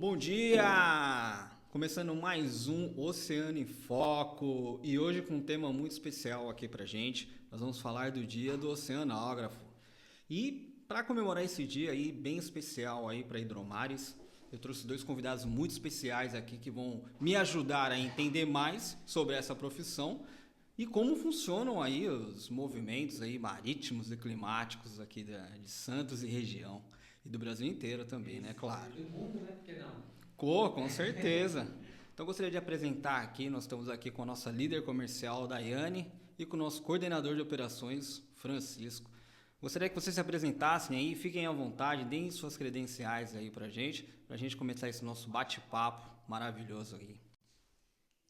Bom dia! Começando mais um Oceano em Foco e hoje com um tema muito especial aqui pra gente. Nós vamos falar do Dia do Oceanógrafo. E para comemorar esse dia aí bem especial aí para Hidromares, eu trouxe dois convidados muito especiais aqui que vão me ajudar a entender mais sobre essa profissão e como funcionam aí os movimentos aí marítimos e climáticos aqui de Santos e região. E do Brasil inteiro também, né? Claro. Do mundo, né? Por que não? Com certeza. Então gostaria de apresentar aqui, nós estamos aqui com a nossa líder comercial, Daiane, e com o nosso coordenador de operações, Francisco. Gostaria que vocês se apresentassem aí, fiquem à vontade, deem suas credenciais aí pra gente começar esse nosso bate-papo maravilhoso aí.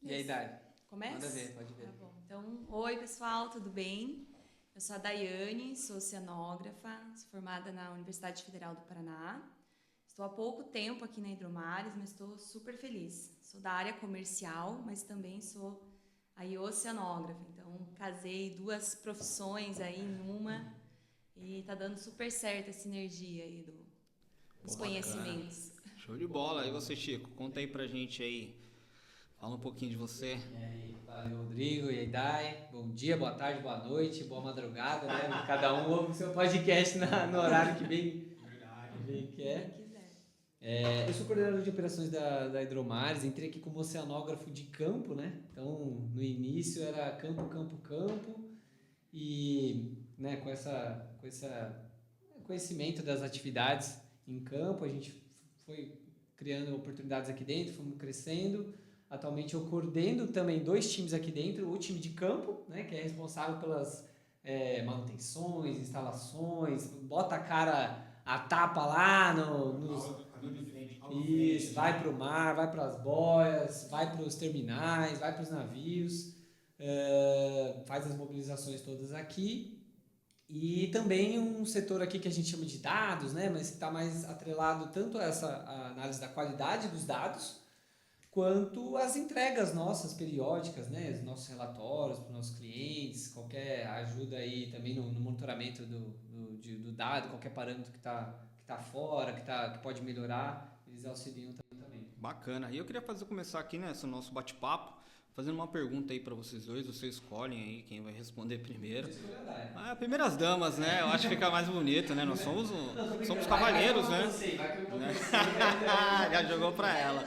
E aí, Dai? Começa? Manda ver, pode ver. Tá bom. Então, oi pessoal, tudo bem? Eu sou a Daiane, sou oceanógrafa, sou formada na Universidade Federal do Paraná. Estou há pouco tempo aqui na Hidromares, mas estou super feliz. Sou da área comercial, mas também sou aí oceanógrafa. Então, casei duas profissões aí em uma e tá dando super certo essa sinergia aí dos conhecimentos. Show de bola. E você, Chico, conta aí pra gente aí. Fala um pouquinho de você. E aí, valeu, Rodrigo. E aí, Dai? Bom dia, boa tarde, boa noite, boa madrugada, né? Cada um ouve o seu podcast no horário que bem quer. Quem quiser. Eu sou coordenador de operações da Hidromares, entrei aqui como oceanógrafo de campo, né? Então, no início era campo, e né, com esse conhecimento das atividades em campo, a gente foi criando oportunidades aqui dentro, fomos crescendo. Atualmente eu coordeno também dois times aqui dentro, o time de campo, né, que é responsável pelas manutenções, instalações, bota a tapa lá isso, vai para o mar, vai para as boias, vai para os terminais, vai para os navios, faz as mobilizações todas aqui. E também um setor aqui que a gente chama de dados, né, mas que está mais atrelado tanto a a análise da qualidade dos dados, quanto as entregas nossas periódicas, né, os nossos relatórios para os nossos clientes, qualquer ajuda aí também no monitoramento do dado, qualquer parâmetro que tá fora, que pode melhorar, eles auxiliam também. Bacana. E eu queria começar aqui nesse nosso bate-papo, fazendo uma pergunta aí para vocês dois. Vocês escolhem aí quem vai responder primeiro. Primeiras damas, né? Eu acho que fica mais bonito, né? Nós somos cavalheiros, né? Já jogou para ela.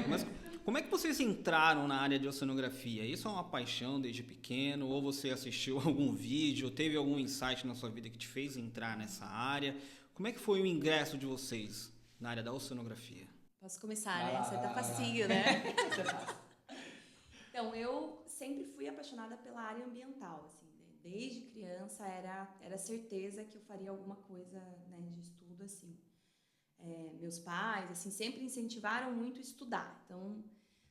Mas como é que vocês entraram na área de oceanografia? Isso é uma paixão desde pequeno? Ou você assistiu algum vídeo? Teve algum insight na sua vida que te fez entrar nessa área? Como é que foi o ingresso de vocês na área da oceanografia? Posso começar, né? Você tá facinho, né? Então, eu sempre fui apaixonada pela área ambiental, assim. Desde criança era certeza que eu faria alguma coisa, né, de estudo, assim. Meus pais, assim, sempre incentivaram muito a estudar. Então,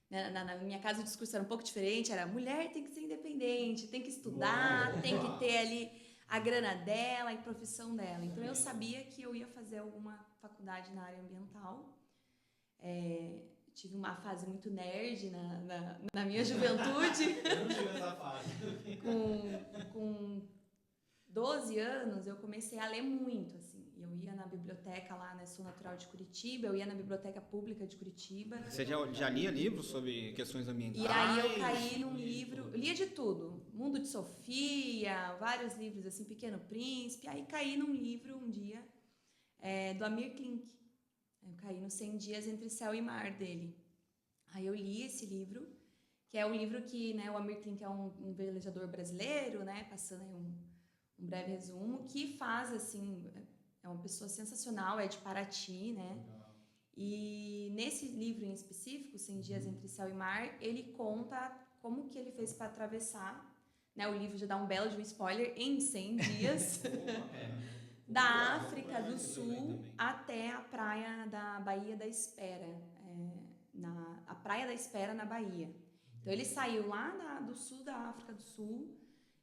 né, na minha casa o discurso era um pouco diferente, era mulher tem que ser independente, tem que estudar, tem que ter ali a grana dela e profissão dela. Então, eu sabia que eu ia fazer alguma faculdade na área ambiental. Tive uma fase muito nerd na minha juventude. Eu não tive essa fase. Com 12 anos, eu comecei a ler muito, assim. Eu ia na biblioteca lá, né? Sou natural de Curitiba, eu ia na biblioteca pública de Curitiba. Você já lia livros sobre questões ambientais? E aí eu caí num livro, eu lia de tudo. Mundo de Sofia, vários livros, assim, Pequeno Príncipe. Aí caí num livro um dia, do Amir Klink. Eu caí no 100 Dias Entre Céu e Mar dele. Aí eu li esse livro, que é um livro que, né, o Amir Klink é um velejador brasileiro, né, passando aí um breve resumo, que faz, assim, é uma pessoa sensacional, é de Paraty, né? E nesse livro em específico, 100 Dias Entre Céu e Mar, ele conta como que ele fez para atravessar, né, o livro já dá um belo de um spoiler, em 100 dias, da África do Sul até a praia da Baía da Espera, a Praia da Espera na Bahia. Então ele saiu lá do sul da África do Sul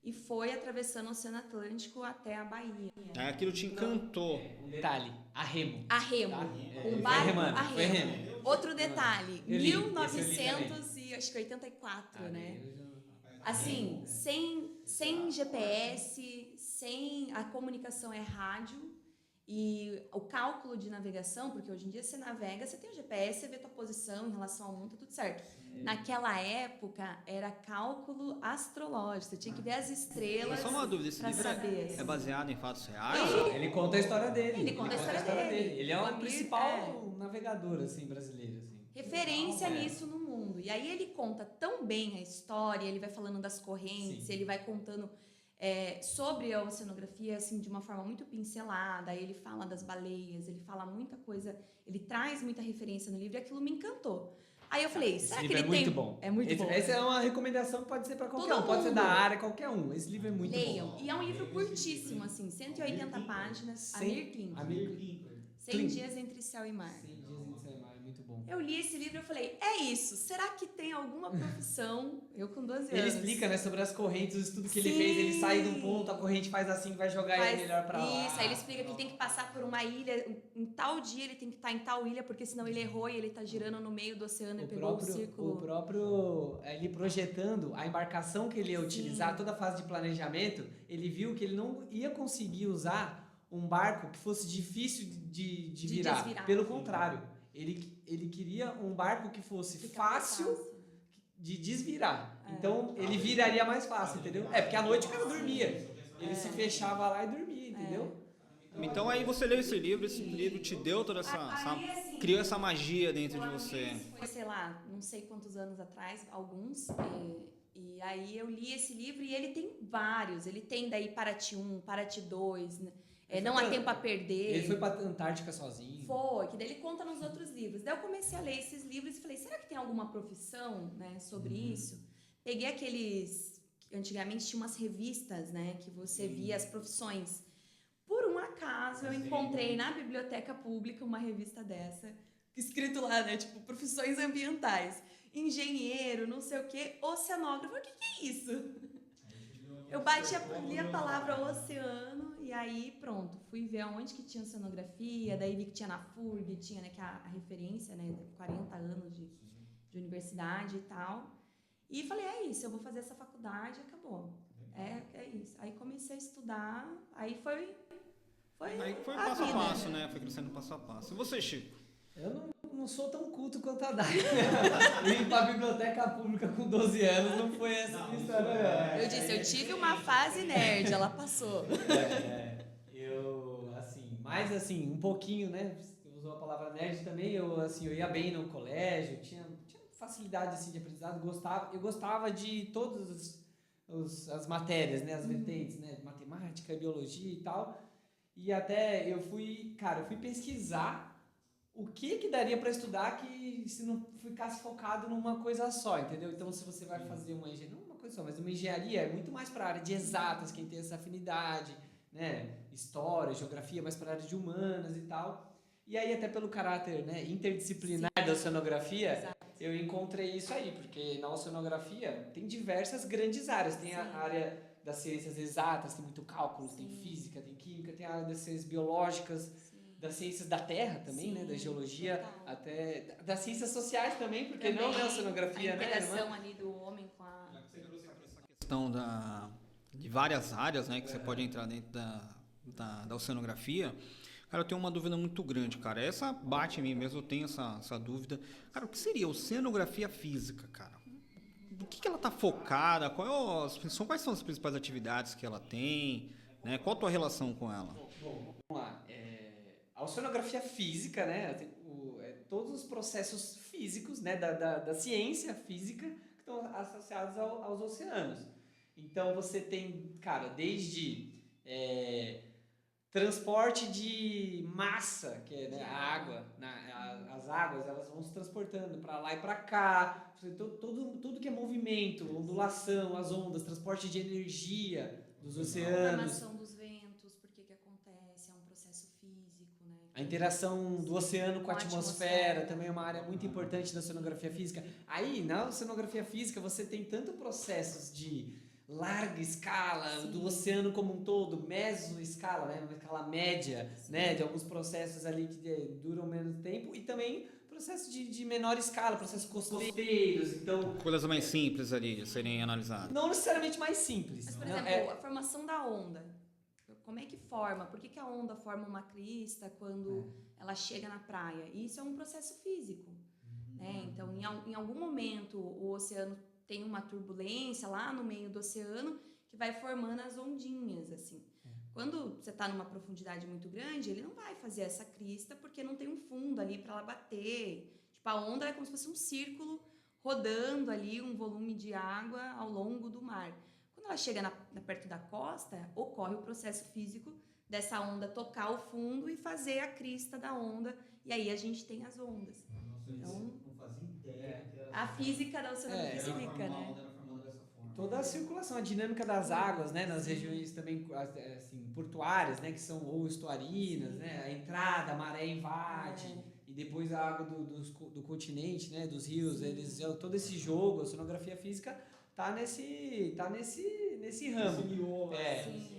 e foi atravessando o Oceano Atlântico até a Bahia. Aquilo te encantou. Um detalhe, a remo. A remo. Tá? Um barco a Foi remo. remo. Outro detalhe, Eu li, esse eu li 1984, né? Assim, sem GPS, sem a comunicação é rádio E o cálculo de navegação, porque hoje em dia você navega, você tem o GPS, você vê tua posição em relação ao mundo, tá tudo certo. Naquela época, era cálculo astrológico, você tinha que ver as estrelas Só uma dúvida, esse pra livro saber. é baseado em fatos reais? Ele conta a história dele. Ele conta a história dele. Ele é O o Amir, principal navegador, assim, brasileiro, assim. Referência É. nisso no mundo. E aí ele conta tão bem a história, ele vai falando das correntes, Sim. ele vai contando sobre a oceanografia, assim, de uma forma muito pincelada. Aí ele fala das baleias, ele fala muita coisa, ele traz muita referência no livro e aquilo me encantou. Aí eu falei, Esse será que livro ele é tem... muito bom. É muito bom. Essa é uma recomendação que pode ser pra qualquer Todo um. Pode ser mundo. da área, qualquer um. Esse livro é muito Leiam. bom. E é um livro curtíssimo, assim, 180 páginas. Amir Klink. Amir Klink. 100 dias entre céu e mar. 100 dias em Semar, é muito bom. Eu li esse livro e falei, é isso. Será que tem alguma profissão? Eu com 12 anos. Ele explica, né, sobre as correntes, o estudo que ele Sim. fez. Ele sai de um ponto, a corrente faz assim, vai jogar ele melhor pra lá. Isso, aí ele explica que ele tem que passar por uma ilha, em tal dia ele tem que estar em tal ilha, porque senão ele errou e ele tá girando no meio do oceano e pegou o círculo. O próprio, ele projetando a embarcação que ele ia utilizar, toda a fase de planejamento, ele viu que ele não ia conseguir usar um barco que fosse difícil de virar. desvirar. Pelo contrário, ele queria um barco que fosse Fica mais fácil de desvirar. Então, ele viraria mais fácil, entendeu? Porque à noite o cara dormia. Ele se fechava lá e dormia, entendeu? Então aí você leu esse livro te deu toda Aí, assim, criou essa magia dentro de você. Foi, sei lá, não sei quantos anos atrás, alguns. E aí eu li esse livro e ele tem vários. Ele tem daí Paraty 1, Paraty 2, né? Não há tempo a perder. Ele foi pra Antártica sozinho. Foi, que daí ele conta nos outros livros. Daí eu comecei a ler esses livros e falei, será que tem alguma profissão, né, sobre isso? Peguei aqueles... Antigamente tinha umas revistas, né, que você via as profissões. Por um acaso, eu encontrei na biblioteca pública uma revista dessa, escrito lá, né, tipo, profissões ambientais. Engenheiro, não sei o quê, oceanógrafo. O que é isso? Eu li a palavra oceano e aí pronto, fui ver onde que tinha oceanografia, daí vi que tinha na FURB, tinha, né, que é a referência, né, 40 anos de universidade e tal. E falei, é isso, eu vou fazer essa faculdade e acabou. É isso. Aí comecei a estudar, aí foi Aí foi a passo a vida, passo, né? Foi crescendo passo a passo. E você, Chico? Eu não sou tão culto quanto a Dai. Ir pra biblioteca pública com 12 anos não foi essa minha história. Eu disse, eu tive uma fase nerd, ela passou. Mas assim, um pouquinho, né? Você usou a palavra nerd também, eu ia bem no colégio, tinha facilidade assim, de aprendizado, eu gostava de todas as matérias, né? As vertentes, né? Matemática, biologia e tal. E até eu fui pesquisar o que daria para estudar que se não ficasse focado numa coisa só, entendeu? Então, se você vai fazer uma engenharia, não uma coisa só, mas uma engenharia é muito mais para a área de exatas, quem tem essa afinidade, né? História, geografia, mais para a área de humanas e tal. E aí, até pelo caráter, né, interdisciplinar da oceanografia, Exato. eu encontrei isso aí, porque na oceanografia tem diversas grandes áreas. Tem a área das ciências exatas, tem muito cálculo, tem física, tem química, tem a área das ciências biológicas, das ciências da terra também, né, da geologia, total. até das ciências sociais também, porque não é oceanografia, a né, interação irmã? ali do homem com a... Questão de várias áreas, né? Que você pode entrar dentro da oceanografia. Cara, eu tenho uma dúvida muito grande, cara. Essa bate em mim mesmo, eu tenho essa dúvida. Cara, o que seria oceanografia física, cara? Do que ela tá focada? Quais são as principais atividades que ela tem? Né? Qual a tua relação com ela? Bom, vamos lá. A oceanografia física, né, todos os processos físicos, né, da ciência física que estão associados aos oceanos. Então, você tem, cara, desde transporte de massa, que é, né, a água, as águas, elas vão se transportando para lá e para cá, tudo que é movimento, ondulação, as ondas, transporte de energia dos oceanos. Formação dos ventos, por que acontece, é um processo físico, né? A interação do oceano com a Com a atmosfera atmosfera. também é uma área muito importante da oceanografia física. Aí, na oceanografia física, você tem tanto processos de larga escala, do oceano como um todo, mesoescala, né, uma escala média, né, de alguns processos ali que duram menos tempo, e também processos de menor escala, processos costeiros, então... Coisas mais simples ali a serem analisadas. Não necessariamente mais simples. Mas, por não, exemplo, a formação da onda. como é que forma? Por que a onda forma uma crista quando ela chega na praia? Isso é um processo físico, né? Então, em algum momento, o oceano tem uma turbulência lá no meio do oceano que vai formando as ondinhas, assim. Quando você está numa profundidade muito grande, ele não vai fazer essa crista porque não tem um fundo ali para ela bater. Tipo, a onda é como se fosse um círculo rodando ali um volume de água ao longo do mar. Quando ela chega perto da costa, ocorre o processo físico dessa onda tocar o fundo e fazer a crista da onda, e aí a gente tem as ondas. Então, não fazia ideia. a física da oceanografia explica, né? Toda a circulação, a dinâmica das águas, né, nas regiões também assim, portuárias, né, que são ou estuarinas, né, a entrada, a maré invade, e depois a água do continente, né, dos rios, todo esse jogo, a oceanografia física tá nesse ramo.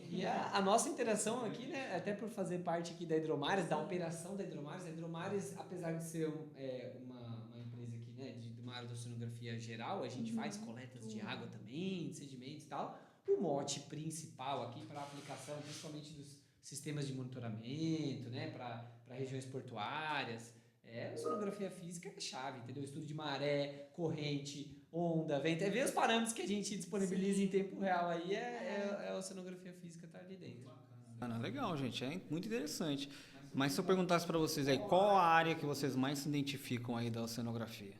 E a nossa interação aqui, né, até por fazer parte aqui da Hidromares, da operação da Hidromares, a Hidromares, apesar de ser uma empresa aqui, né, de uma área da oceanografia geral, a gente faz coletas de água também, de sedimentos e tal. O mote principal aqui para a aplicação, principalmente dos sistemas de monitoramento, né, para regiões portuárias, a oceanografia física é chave, entendeu? Estudo de maré, corrente, onda, vento, ver os parâmetros que a gente disponibiliza em tempo real aí, a oceanografia física tá ali dentro. Legal, gente, é muito interessante. Mas se eu perguntasse para vocês aí, qual a área que vocês mais se identificam aí da oceanografia?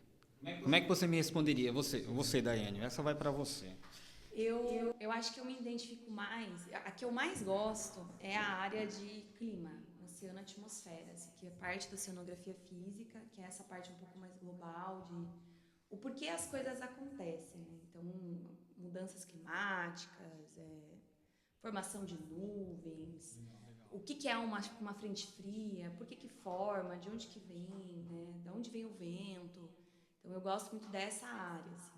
Como é que você me responderia? Você, Daiane, essa vai para você. Eu acho que eu me identifico mais, a que eu mais gosto é a área de clima, oceano-atmosfera, assim, que é parte da oceanografia física, que é essa parte um pouco mais global de o porquê as coisas acontecem, né? Então, mudanças climáticas, formação de nuvens, o que é uma frente fria, por que forma, de onde que vem, né? De onde vem o vento. Então, eu gosto muito dessa área, assim.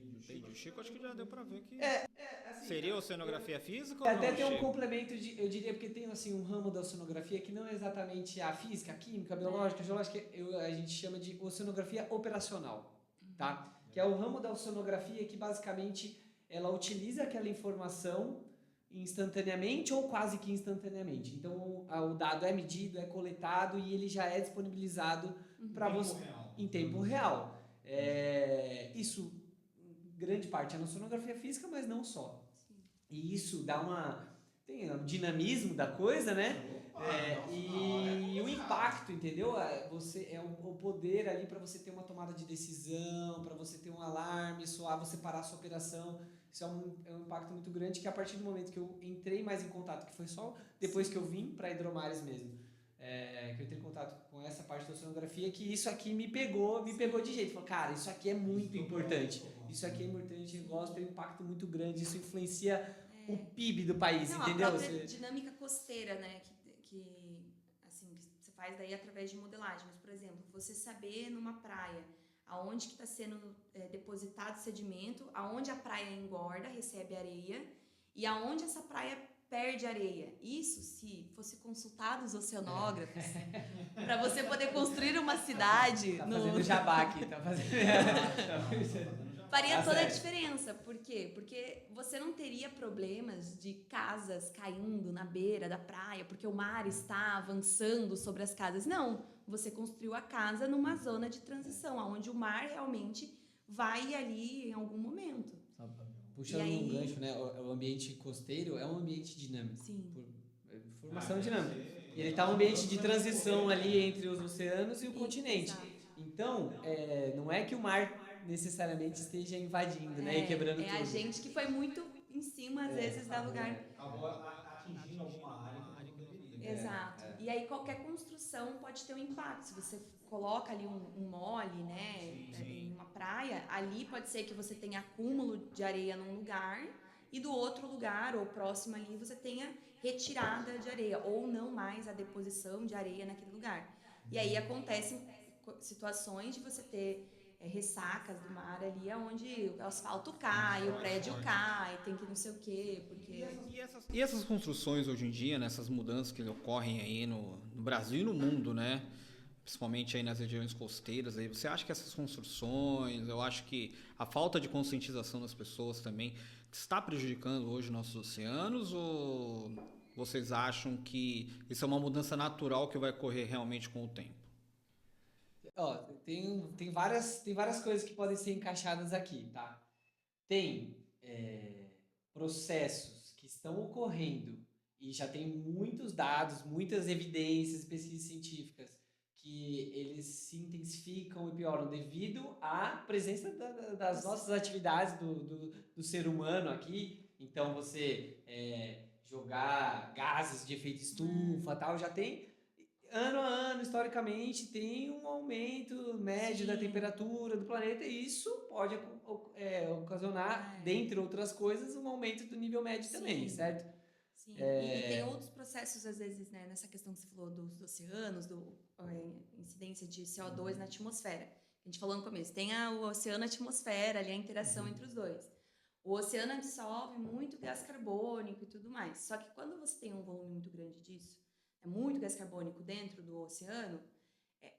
Entendi. O Chico acho que já deu para ver que Assim, seria oceanografia física ou até não, tem um Chico? complemento, eu diria, porque tem assim, um ramo da oceanografia que não é exatamente a física, a química, a biológica, a geológica, a gente chama de oceanografia operacional, tá? Que é o ramo da oceanografia que basicamente ela utiliza aquela informação instantaneamente ou quase que instantaneamente. Então o dado é medido, é coletado e ele já é disponibilizado para você em tempo real. Isso grande parte é na oceanografia física, mas não só. E isso tem um dinamismo da coisa, né? E o impacto, entendeu? Você o poder ali para você ter uma tomada de decisão, para você ter um alarme, soar, você parar a sua operação. Isso é um impacto muito grande que a partir do momento que eu entrei mais em contato, que foi só depois que eu vim para Hidromares mesmo, que eu entrei em contato com essa parte da oceanografia, que isso aqui me pegou de jeito. Falei, cara, isso aqui é muito importante. Isso aqui é importante, eu gosto, tem um impacto muito grande, isso influencia o PIB do país, entendeu? A própria dinâmica costeira, né, que você faz daí através de modelagem. Mas, por exemplo, você saber numa praia aonde que está sendo depositado sedimento, aonde a praia engorda, recebe areia, e aonde essa praia perde areia. Isso, se fosse consultado os oceanógrafos, para você poder construir uma cidade... Tá fazendo jabá aqui, tá fazendo... Faria toda a diferença. Por quê? Porque você não teria problemas de casas caindo na beira da praia, porque o mar está avançando sobre as casas. Não, você construiu a casa numa zona de transição, onde o mar realmente vai ali em algum momento. Puxando um gancho, né? O ambiente costeiro é um ambiente dinâmico. Sim. Formação dinâmica. Ele está um ambiente de transição ali entre os oceanos e o continente. Exato. Então, não é que o mar necessariamente esteja invadindo, né? E quebrando tudo. A gente que foi muito em cima, às vezes, da lugar. Acabou atingindo alguma área que não deveria. Exato. E aí qualquer construção pode ter um impacto. Se você coloca ali um mole, né, em uma praia, ali pode ser que você tenha acúmulo de areia num lugar e do outro lugar ou próximo ali você tenha retirada de areia ou não mais a deposição de areia naquele lugar. E aí acontecem situações de você ter ressacas do mar ali, onde o asfalto cai, o prédio cai, tem que não sei o quê, porque... E essas construções hoje em dia, nessas mudanças que ocorrem aí no Brasil e no mundo, né? Principalmente aí nas regiões costeiras, aí, você acha que essas construções, eu acho que a falta de conscientização das pessoas também está prejudicando hoje nossos oceanos, ou vocês acham que isso é uma mudança natural que vai ocorrer realmente com o tempo? Ó, tem várias coisas que podem ser encaixadas aqui, tá? Tem processos que estão ocorrendo e já tem muitos dados, muitas evidências, pesquisas científicas que eles se intensificam e pioram devido à presença das nossas atividades do ser humano aqui. Então, você jogar gases de efeito estufa, tal, já tem ano a ano, historicamente, tem um aumento médio da temperatura do planeta e isso pode ocasionar, dentre outras coisas, um aumento do nível médio também, certo? Sim, e tem outros processos, às vezes, né, nessa questão que você falou dos oceanos, incidência de CO2 na atmosfera. A gente falou no começo, tem o oceano e a atmosfera, ali a interação entre os dois. O oceano absorve muito gás carbônico e tudo mais. Só que quando você tem um volume muito grande disso, muito gás carbônico dentro do oceano,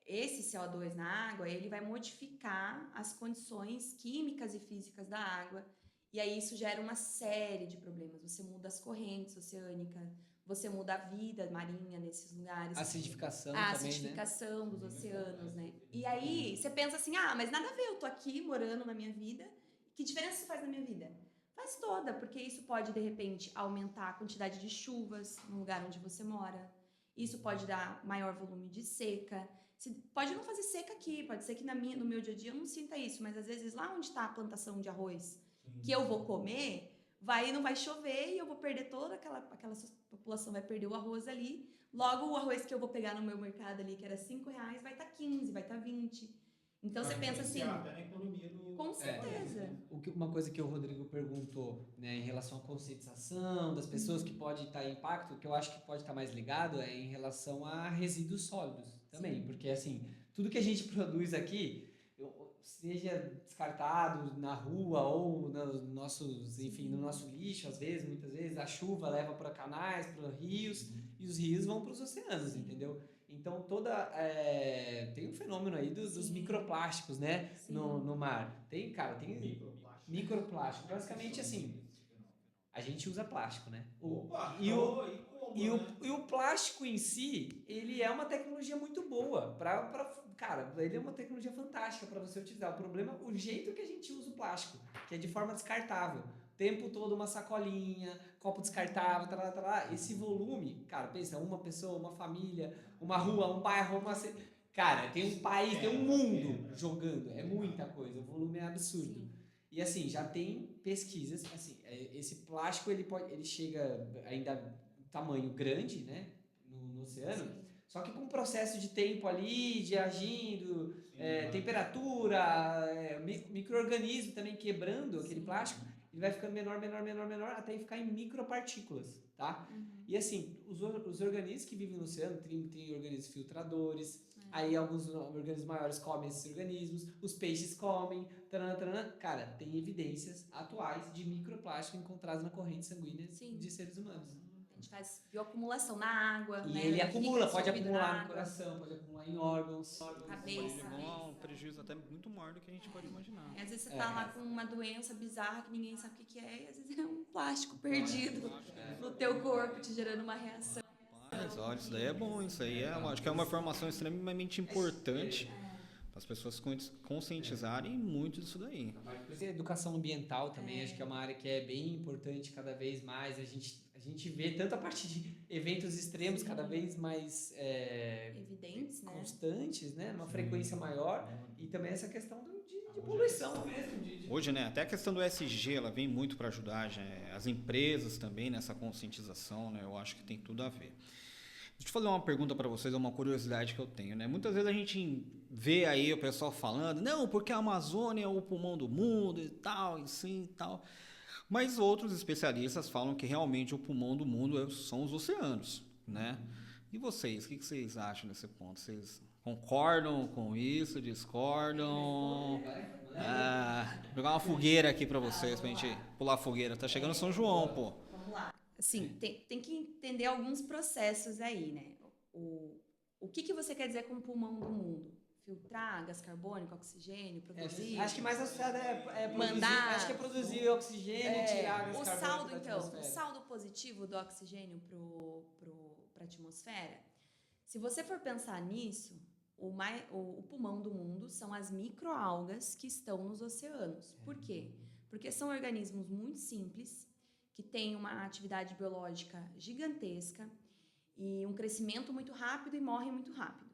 esse CO2 na água, ele vai modificar as condições químicas e físicas da água, e aí isso gera uma série de problemas. Você muda as correntes oceânicas, você muda a vida marinha nesses lugares. Acidificação a também, acidificação dos oceanos, né? E aí você pensa assim, mas nada a ver, eu tô aqui morando na minha vida, que diferença isso faz na minha vida? Faz toda, porque isso pode, de repente, aumentar a quantidade de chuvas no lugar onde você mora. Isso pode dar maior volume de seca. Pode não fazer seca aqui, pode ser que no meu dia a dia eu não sinta isso, mas às vezes lá onde está a plantação de arroz que eu vou comer, não vai chover e eu vou perder toda aquela população, vai perder o arroz ali. Logo, o arroz que eu vou pegar no meu mercado ali, que era R$5, vai estar 15, vai estar 20. Então você pensa assim, até na economia com certeza. Uma coisa que o Rodrigo perguntou, né, em relação à conscientização das pessoas que pode estar em impacto, que eu acho que pode estar mais ligado é em relação a resíduos sólidos também, Sim. porque assim, tudo que a gente produz aqui, seja descartado na rua ou nos nossos, enfim, no nosso lixo, muitas vezes a chuva leva para canais, para rios, e os rios vão para os oceanos, entendeu? Então, tem um fenômeno aí dos microplásticos, né, no mar. Tem microplástico. Basicamente, assim, a gente usa plástico, né? E o plástico em si, ele é uma tecnologia muito boa. Cara, ele é uma tecnologia fantástica para você utilizar. O problema é o jeito que a gente usa o plástico, que é de forma descartável. O tempo todo uma sacolinha, copo descartável, esse volume, cara, pensa, uma pessoa, uma família, uma rua, um bairro, cara, tem um país, tem um mundo jogando, é muita coisa, o volume é absurdo. Sim. E assim, já tem pesquisas, assim, esse plástico ele chega ainda em tamanho grande, né, no oceano, só que com um processo de tempo ali, de agindo, temperatura, micro-organismo também quebrando aquele plástico, ele vai ficando menor, até ficar em micropartículas, tá? E assim, os organismos que vivem no oceano, tem organismos filtradores, aí alguns organismos maiores comem esses organismos, os peixes comem, cara, tem evidências atuais de microplástico encontrados na corrente sanguínea de seres humanos. A gente faz bioacumulação na água, e né? ele pode acumular no coração, pode acumular em órgãos. Cabeça. É um prejuízo até muito maior do que a gente pode imaginar. Às vezes você tá lá com uma doença bizarra que ninguém sabe o que é, e às vezes é um plástico perdido no teu corpo, te gerando uma reação. Mas olha, isso daí é bom, isso aí acho que é uma informação extremamente importante para as pessoas conscientizarem muito disso daí. Educação ambiental também, acho que é uma área que é bem importante cada vez mais. A gente vê tanto a parte de eventos extremos cada vez mais evidentes, né? Constantes, né? Uma frequência maior, e também essa questão de poluição mesmo. Hoje, né, até a questão do ESG, ela vem muito para ajudar as empresas também nessa conscientização, né? Eu acho que tem tudo a ver. Deixa eu fazer uma pergunta para vocês, é uma curiosidade que eu tenho, né? Muitas vezes a gente vê aí o pessoal falando, não, porque a Amazônia é o pulmão do mundo e tal, e sim e tal. Mas outros especialistas falam que realmente o pulmão do mundo são os oceanos, né? E vocês, o que vocês acham nesse ponto? Vocês concordam com isso, discordam? Jogar uma fogueira aqui para vocês, pra gente pular a fogueira. Tá chegando São João, pô. Vamos lá. Assim, tem que entender alguns processos aí, né? O que você quer dizer com pulmão do mundo? filtrar gás carbônico, oxigênio, produzir. Acho que mais associado é produzir, Mandar- acho que é produzir oxigênio e tirar gás o carbônico saldo, da então, o atmosfera. saldo positivo do oxigênio para a atmosfera, se você for pensar nisso, o pulmão do mundo são as microalgas que estão nos oceanos. Por quê? Porque são organismos muito simples, que têm uma atividade biológica gigantesca e um crescimento muito rápido e morrem muito rápido.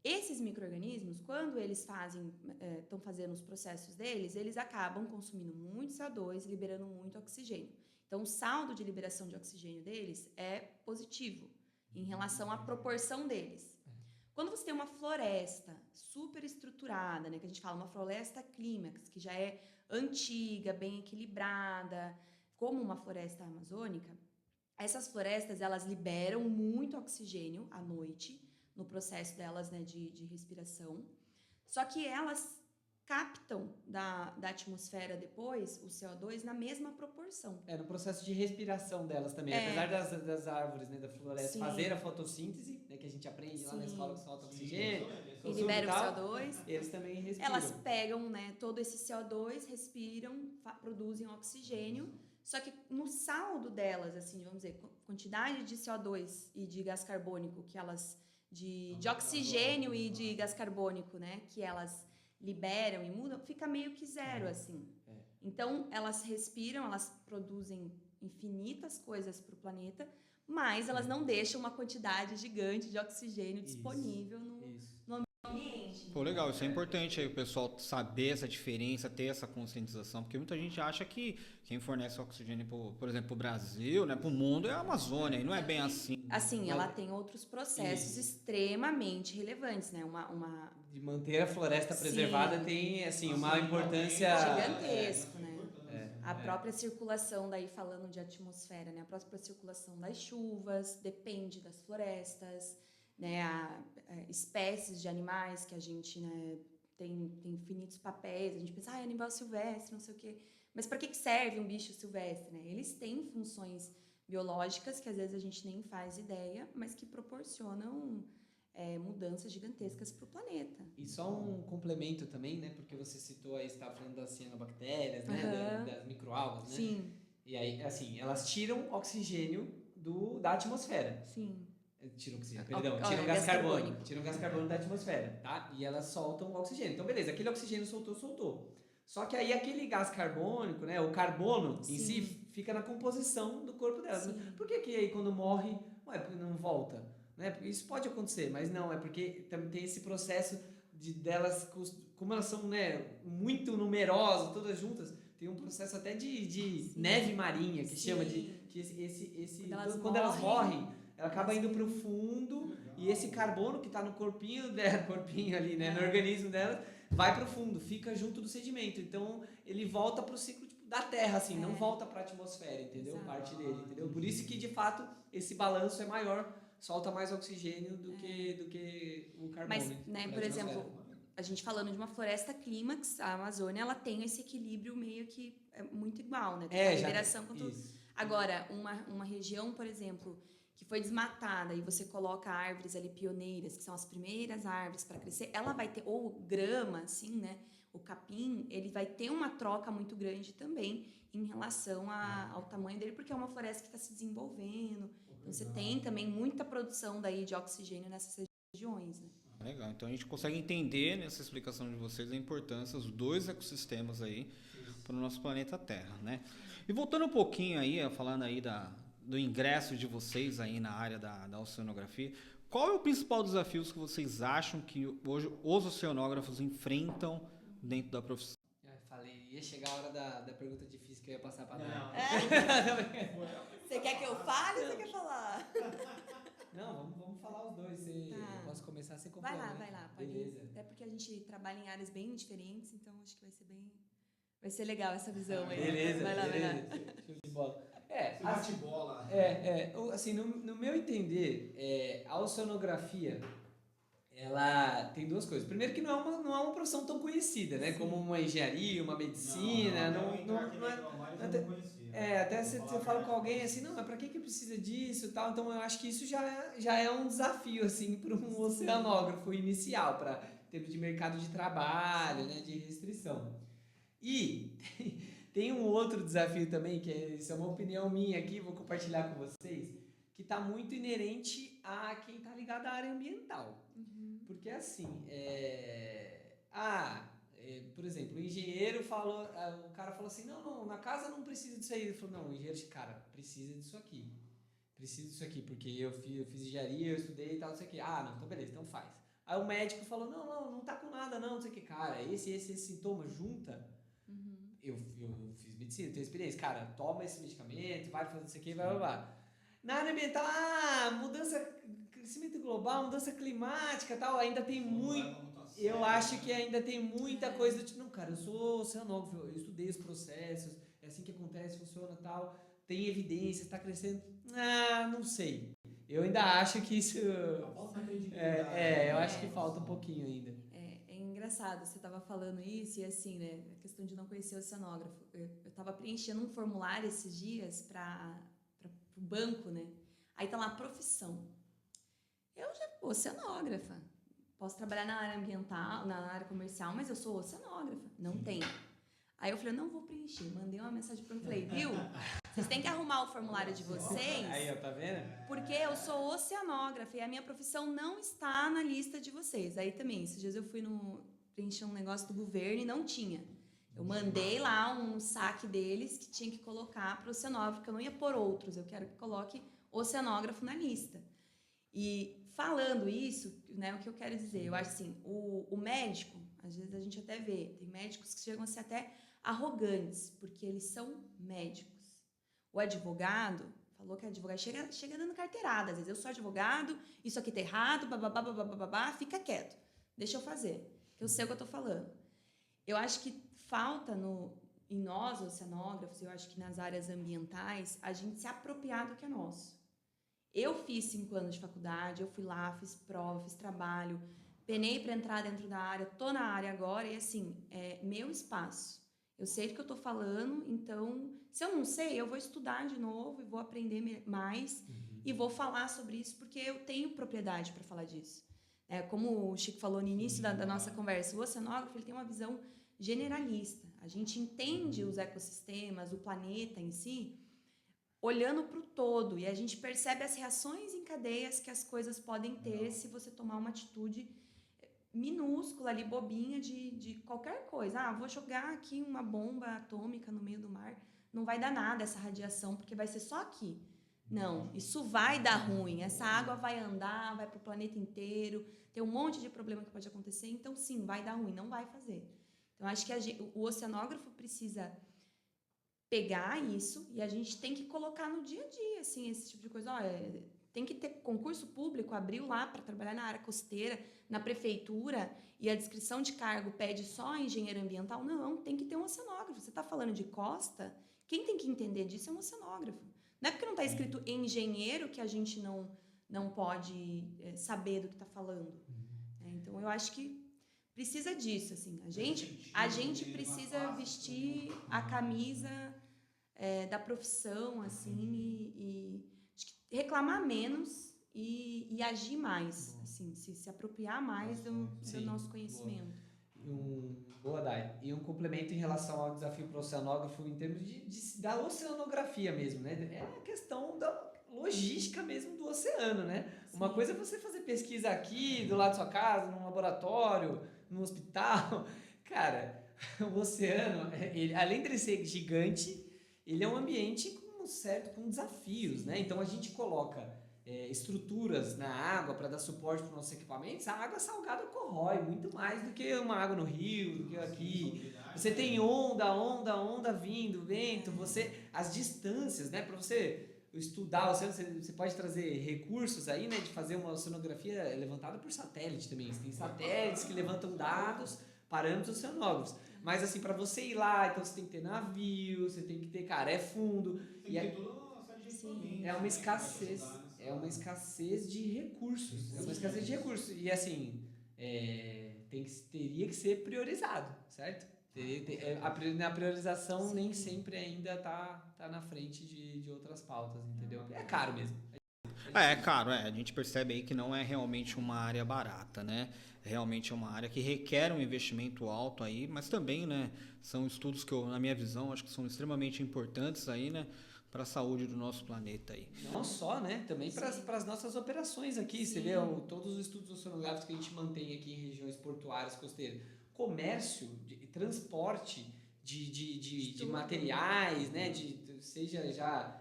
Esses micro-organismos, quando eles estão fazendo os processos deles, eles acabam consumindo muito CO2, liberando muito oxigênio. Então, o saldo de liberação de oxigênio deles é positivo em relação à proporção deles. Quando você tem uma floresta super estruturada, né, que a gente fala uma floresta clímax, que já é antiga, bem equilibrada, como uma floresta amazônica, essas florestas elas liberam muito oxigênio à noite, no processo delas, né, de respiração, só que elas captam da atmosfera depois o CO2 na mesma proporção. No processo de respiração delas também. Apesar das árvores, né, da floresta Sim. fazer a fotossíntese, né, que a gente aprende lá na Sim. escola que solta oxigênio, E libera o CO2. eles também respiram. Elas pegam, né, todo esse CO2, respiram, produzem oxigênio, só que no saldo delas, assim, vamos dizer, quantidade de CO2 e de gás carbônico que elas de oxigênio e de gás carbônico, né, que elas liberam e mudam, fica meio que zero, assim. Então, elas respiram, elas produzem infinitas coisas para o planeta, mas elas não deixam uma quantidade gigante de oxigênio disponível no ambiente. Pô, legal, isso é importante aí o pessoal saber essa diferença, ter essa conscientização, porque muita gente acha que quem fornece oxigênio, por exemplo, para o Brasil, né, para o mundo, é a Amazônia, e não é bem assim. Assim, ela tem outros processos extremamente relevantes, né? De manter a floresta Sim. preservada tem, assim, uma importância... Gigantesco, né? A própria circulação, daí falando de atmosfera, né? A própria circulação das chuvas depende das florestas, né? Espécies de animais que a gente, né, tem infinitos papéis, a gente pensa, animal silvestre, não sei o quê. Mas para que serve um bicho silvestre, né? Eles têm funções biológicas que às vezes a gente nem faz ideia, mas que proporcionam mudanças gigantescas para o planeta. E só um complemento também, né? Porque você citou aí, você estava falando das cianobactérias, né? Das microalgas, né? Sim. E aí, assim, elas tiram oxigênio da atmosfera. Sim. Tiram oxigênio, perdão, tiram gás carbônico. Tiram gás carbônico da atmosfera, tá? E elas soltam o oxigênio. Então, beleza, aquele oxigênio soltou. Só que aí aquele gás carbônico, né? O carbono em si fica na composição do corpo delas. Sim. Por que aí quando morre, não volta? Né? Porque isso pode acontecer, mas não, é porque também tem esse processo delas, como elas são, né, muito numerosas, todas juntas, tem um processo até de neve marinha, que chama de quando elas morrem, ela acaba indo para o fundo e esse carbono que está no corpinho ali, né, no organismo dela, vai para o fundo, fica junto do sedimento. Então ele volta para o ciclo da Terra, assim, não volta para a atmosfera, entendeu? Exato. Parte dele, entendeu? Por isso que de fato esse balanço é maior, solta mais oxigênio do que o carbono. Mas, né, por exemplo, a gente falando de uma floresta clímax, a Amazônia, ela tem esse equilíbrio meio que muito igual, né? Tanto a liberação quanto... Agora, uma região, por exemplo, que foi desmatada e você coloca árvores ali pioneiras, que são as primeiras árvores para crescer, ela vai ter, ou grama, assim, né? O capim, ele vai ter uma troca muito grande também em relação ao tamanho dele, porque é uma floresta que está se desenvolvendo. Então, você tem também muita produção daí de oxigênio nessas regiões, né? Legal, então a gente consegue entender nessa explicação de vocês a importância dos dois ecossistemas aí para o nosso planeta Terra, né? E voltando um pouquinho aí, falando aí do ingresso de vocês aí na área da oceanografia, qual é o principal desafio que vocês acham que hoje os oceanógrafos enfrentam dentro da profissão? Falei, ia chegar a hora da pergunta difícil que eu ia passar para Não. Você quer que eu fale ou você quer falar? Não, vamos falar os dois. Eu posso começar, você complementa. Vai lá. Beleza. Até porque a gente trabalha em áreas bem diferentes, então acho que vai ser legal essa visão aí. Beleza, vai lá. Show de bola. Bate bola. Assim, no meu entender, a oceanografia, ela tem duas coisas. Primeiro que não é uma profissão tão conhecida, né? Como uma engenharia, uma medicina, até você fala com alguém assim, não, mas pra que precisa disso e tal? Então eu acho que isso já é um desafio, assim, para um oceanógrafo inicial, para em termos de mercado de trabalho, né, de restrição. E tem um outro desafio também, isso é uma opinião minha aqui, vou compartilhar com vocês, que está muito inerente a quem está ligado à área ambiental. Porque assim, por exemplo, o engenheiro falou, o cara falou assim, não, na casa não precisa disso aí. Ele falou, não, o engenheiro disse, cara, precisa disso aqui. Precisa disso aqui, porque eu fiz engenharia, eu estudei e tal, não sei o quê. Ah, não, então beleza, então faz. Aí o médico falou, não tá com nada não sei o que. Cara, esse sintoma junta. Eu fiz medicina, tenho experiência. Cara, toma esse medicamento, vai fazer isso aqui, vai. Na área ambiental, crescimento global, mudança climática e tal, ainda tem muito... Eu acho que ainda tem muita coisa do tipo, não, cara, eu sou oceanógrafo, eu estudei os processos, é assim que acontece, funciona e tal, tem evidência, está crescendo. Não sei. Eu ainda acho que isso... eu acho que falta um pouquinho ainda. É engraçado, você estava falando isso e assim, né, a questão de não conhecer o oceanógrafo. Eu estava preenchendo um formulário esses dias para o banco, né? Aí tá lá, profissão. Eu já sou oceanógrafa. Posso trabalhar na área ambiental, na área comercial, mas eu sou oceanógrafa. Não tem. Aí eu falei, não vou preencher. Mandei uma mensagem para ele, falei, viu? Vocês têm que arrumar o formulário de vocês. Aí, ó, tá vendo? Porque eu sou oceanógrafa e a minha profissão não está na lista de vocês. Aí também, esses dias eu fui preencher um negócio do governo e não tinha. Eu mandei lá um saque deles que tinha que colocar para o oceanógrafo, porque eu não ia pôr outros. Eu quero que coloque oceanógrafo na lista. E falando isso, né, o que eu quero dizer? Eu acho assim, o médico, às vezes a gente até vê, tem médicos que chegam a ser até arrogantes, porque eles são médicos. O advogado, falou que advogado chega dando carteirada, às vezes eu sou advogado, isso aqui tá errado, babá, fica quieto, deixa eu fazer, que eu sei o que eu tô falando. Eu acho que falta em nós, oceanógrafos, eu acho que nas áreas ambientais, a gente se apropriar do que é nosso. Eu fiz 5 anos de faculdade, eu fui lá, fiz prova, fiz trabalho, penei para entrar dentro da área, tô na área agora e assim, é meu espaço. Eu sei do que eu tô falando, então, se eu não sei, eu vou estudar de novo e vou aprender mais e vou falar sobre isso porque eu tenho propriedade para falar disso. Como o Chico falou no início da nossa conversa, o oceanógrafo ele tem uma visão generalista. A gente entende os ecossistemas, o planeta em si, olhando para o todo, e a gente percebe as reações em cadeias que as coisas podem ter se você tomar uma atitude minúscula ali, bobinha de qualquer coisa. Vou jogar aqui uma bomba atômica no meio do mar, não vai dar nada essa radiação, porque vai ser só aqui. Não, isso vai dar ruim, essa água vai andar, vai para o planeta inteiro, tem um monte de problema que pode acontecer, então sim, vai dar ruim, não vai fazer. Então acho que o oceanógrafo precisa pegar isso e a gente tem que colocar no dia a dia, assim, esse tipo de coisa. Tem que ter concurso público, abriu lá para trabalhar na área costeira, na prefeitura, e a descrição de cargo pede só engenheiro ambiental. Não, tem que ter um oceanógrafo. Você está falando de costa, quem tem que entender disso é um oceanógrafo. Não é porque não está escrito engenheiro que a gente não pode saber do que está falando. Então, eu acho que precisa disso, assim. A gente precisa vestir a camisa da profissão, assim, e reclamar menos e agir mais, assim, se apropriar mais do nosso conhecimento. Boa, Dai. E um complemento em relação ao desafio para o oceanógrafo em termos da oceanografia mesmo, né? É a questão da logística mesmo do oceano, né? Sim. Uma coisa é você fazer pesquisa aqui, do lado da sua casa, num laboratório, num hospital. Cara, o oceano, além de ele ser gigante, ele é um ambiente com desafios, né? Então a gente coloca estruturas na água para dar suporte para os nossos equipamentos. A água salgada corrói muito mais do que uma água no rio, do que aqui. Você tem onda vindo, vento, as distâncias, né? Para você estudar o oceano, você pode trazer recursos aí, né? De fazer uma oceanografia levantada por satélite também. Você tem satélites que levantam dados, parâmetros oceanógrafos. Mas assim, para você ir lá, então você tem que ter navio, você tem que ter, cara, é fundo. É uma escassez. É uma escassez de recursos. É uma escassez de recursos. E assim, teria que ser priorizado, certo? Na priorização nem sempre ainda tá na frente de outras pautas, entendeu? É caro mesmo. Caro, a gente percebe aí que não é realmente uma área barata, né? Realmente é uma área que requer um investimento alto aí, mas também, né, são estudos que na minha visão, acho que são extremamente importantes aí, né, para a saúde do nosso planeta aí. Não só, né? Também para as nossas operações aqui. Você vê todos os estudos oceanográficos que a gente mantém aqui em regiões portuárias, costeiras. Comércio, transporte de materiais, né? Seja já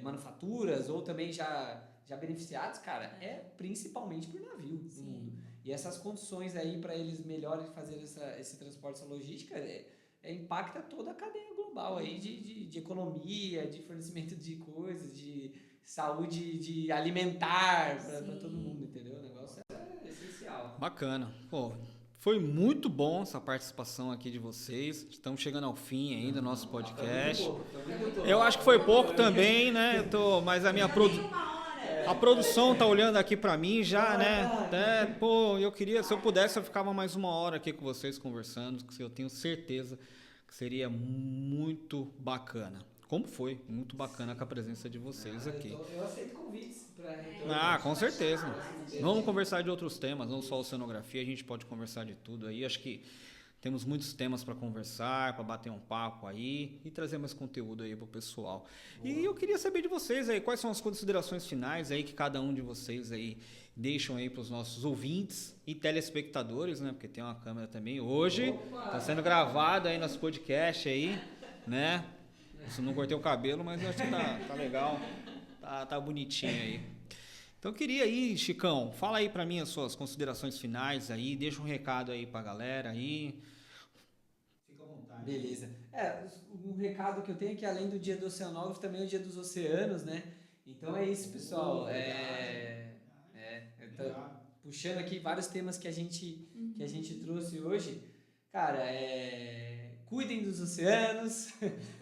manufaturas ou também já beneficiados, cara, é principalmente por navio no mundo. E essas condições aí para eles melhorem fazer esse transporte, essa logística, impacta toda a cadeia global aí de economia, de fornecimento de coisas, de saúde de alimentar para todo mundo, entendeu? O negócio é essencial. Bacana. Pô, foi muito bom essa participação aqui de vocês. Estamos chegando ao fim ainda do nosso podcast. Foi muito pouco. Eu acho que foi pouco também, né? Mas a minha a produção tá olhando aqui para mim já, né? Pô, eu queria, se eu pudesse, eu ficava mais 1 hora aqui com vocês conversando, que eu tenho certeza que seria muito bacana. Como foi? Muito bacana com a presença de vocês aqui. Eu aceito convites para com certeza. Vamos conversar de outros temas, não só oceanografia, a gente pode conversar de tudo aí. Acho que temos muitos temas para conversar, para bater um papo aí e trazer mais conteúdo aí pro pessoal. Boa. E eu queria saber de vocês aí, quais são as considerações finais aí que cada um de vocês aí deixam aí para os nossos ouvintes e telespectadores, né? Porque tem uma câmera também. Hoje está sendo gravado aí nosso podcast aí, né? Eu não cortei o cabelo, mas eu acho que tá legal, tá bonitinho aí. Então eu queria aí, Chicão, fala aí para mim as suas considerações finais aí, deixa um recado aí pra galera aí. Fica à vontade. Beleza. Um recado que eu tenho é que além do Dia do Oceanógrafo, também é o Dia dos Oceanos, né? Então é isso, pessoal. Puxando aqui vários temas que a gente trouxe hoje. Cara, cuidem dos oceanos,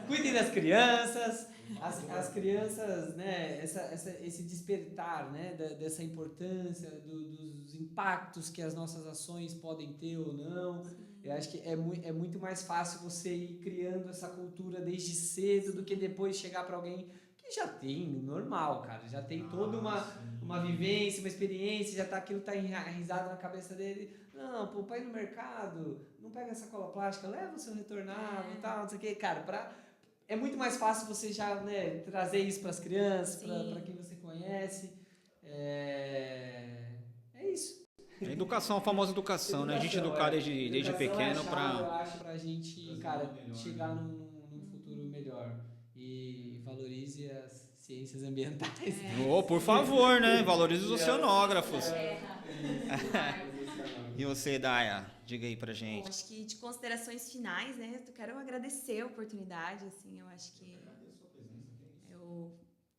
cuidem das crianças. As crianças, né, esse despertar, né, dessa importância, dos impactos que as nossas ações podem ter ou não. Eu acho que é muito mais fácil você ir criando essa cultura desde cedo do que depois chegar para alguém que já tem, normal, cara, já tem toda uma vivência, uma experiência, aquilo tá enraizado na cabeça dele. Não, pô, pra ir no mercado, não pega sacola plástica, leva o seu retornável e tal, não sei o que, cara, é muito mais fácil você já, né, trazer isso para as crianças, para quem você conhece. É isso. Educação, a famosa educação, né? A gente educar desde pequeno para... Eu acho, pra gente, cara, chegar num futuro melhor. E valorize as ciências ambientais. Por favor, né? Valorize os oceanógrafos. E você, Daya? Diga aí pra gente. Bom, acho que de considerações finais, né? Eu quero agradecer a oportunidade, assim, eu acho que eu tô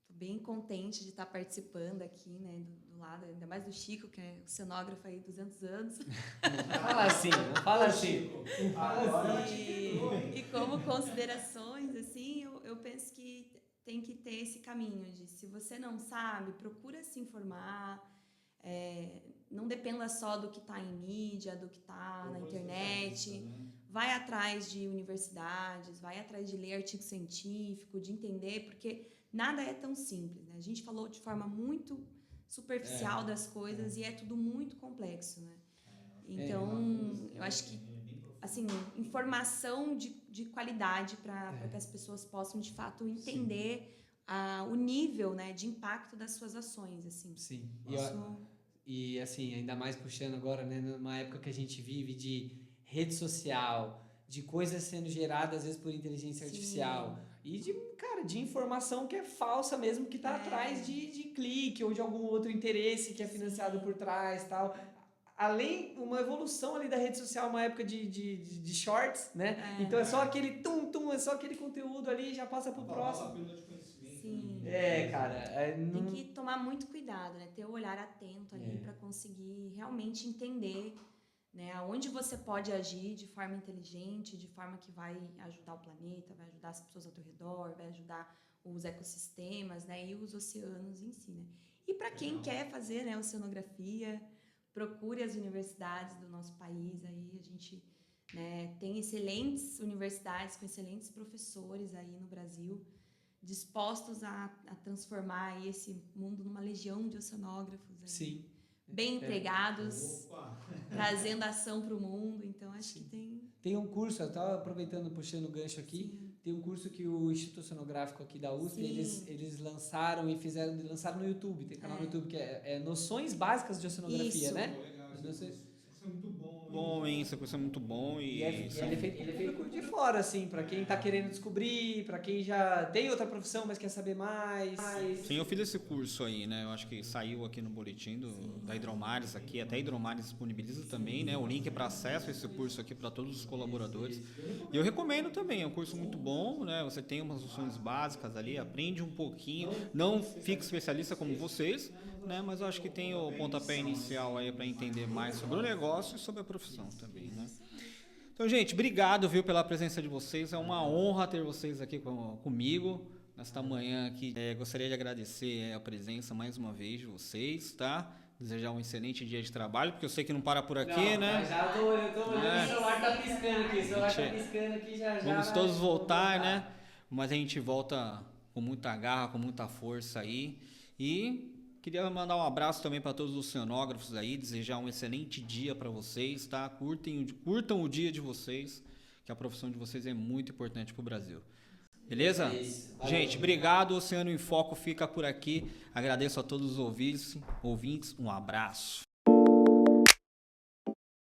bem contente de estar participando aqui, né, do lado, ainda mais do Chico, que é oceanógrafo aí 200 anos. Não fala assim. E como considerações, assim, eu penso que tem que ter esse caminho de, se você não sabe, procura se informar, não dependa só do que está em mídia, do que está na internet. Vai atrás de universidades, vai atrás de ler artigo científico, de entender, porque nada é tão simples, né? A gente falou de forma muito superficial das coisas e é tudo muito complexo, né? Então, eu acho que, assim, informação de qualidade para que as pessoas possam, de fato, entender o nível, né, de impacto das suas ações, assim. Sim. E assim, ainda mais puxando agora, né, numa época que a gente vive de rede social, de coisas sendo geradas às vezes por inteligência artificial e de informação que é falsa mesmo, que está atrás de clique ou de algum outro interesse que é financiado por trás, tal. Além, uma evolução ali da rede social, uma época de shorts, né? Então é só aquele é só aquele conteúdo ali, já passa pro próximo. Sim. Cara. Tem que tomar muito cuidado, né? Ter o olhar atento ali para conseguir realmente entender, né, aonde você pode agir de forma inteligente, de forma que vai ajudar o planeta, vai ajudar as pessoas ao teu redor, vai ajudar os ecossistemas, né, e os oceanos em si, né? E para quem quer fazer, né, oceanografia, procure as universidades do nosso país. Aí a gente, né, tem excelentes universidades com excelentes professores aí no Brasil, dispostos a transformar aí esse mundo numa legião de oceanógrafos. Aí, Sim. bem empregados, Opa! trazendo ação para o mundo. Então, acho que tem... Tem um curso, eu estava aproveitando, puxando o gancho aqui, Sim. tem um curso que o Instituto Oceanográfico aqui da USP, Sim. eles lançaram lançaram no YouTube, tem canal no YouTube que é Noções Básicas de Oceanografia, Isso. né? Legal, Eu não sei- isso é muito bom. Bom, hein? Esse curso é muito bom E e... ele é feito de fora, assim, para quem tá querendo descobrir, para quem já tem outra profissão, mas quer saber mais. Sim, eu fiz esse curso aí, né? Eu acho que saiu aqui no boletim da Hidromares aqui, até a Hidromares disponibiliza também, né? O link para acesso a esse curso aqui para todos os colaboradores. E eu recomendo também, é um curso muito bom, né? Você tem umas noções básicas ali, aprende um pouquinho, não fica especialista como vocês, né? Mas eu acho que tem o pontapé inicial aí para entender mais sobre o negócio e sobre a profissão também, né? Então, gente, obrigado, viu, pela presença de vocês. É uma honra ter vocês aqui comigo nesta manhã aqui. Gostaria de agradecer a presença mais uma vez de vocês, tá? Desejar um excelente dia de trabalho, porque eu sei que não para por aqui, né? Já tô olhando, o celular tá piscando aqui, já. Vamos todos voltar, né? Mas a gente volta com muita garra, com muita força aí. E queria mandar um abraço também para todos os oceanógrafos aí, desejar um excelente dia para vocês, tá? Curtam o dia de vocês, que a profissão de vocês é muito importante para o Brasil. Beleza? É isso. Valeu. Gente, obrigado. O Oceano em Foco fica por aqui. Agradeço a todos os ouvintes. Um abraço.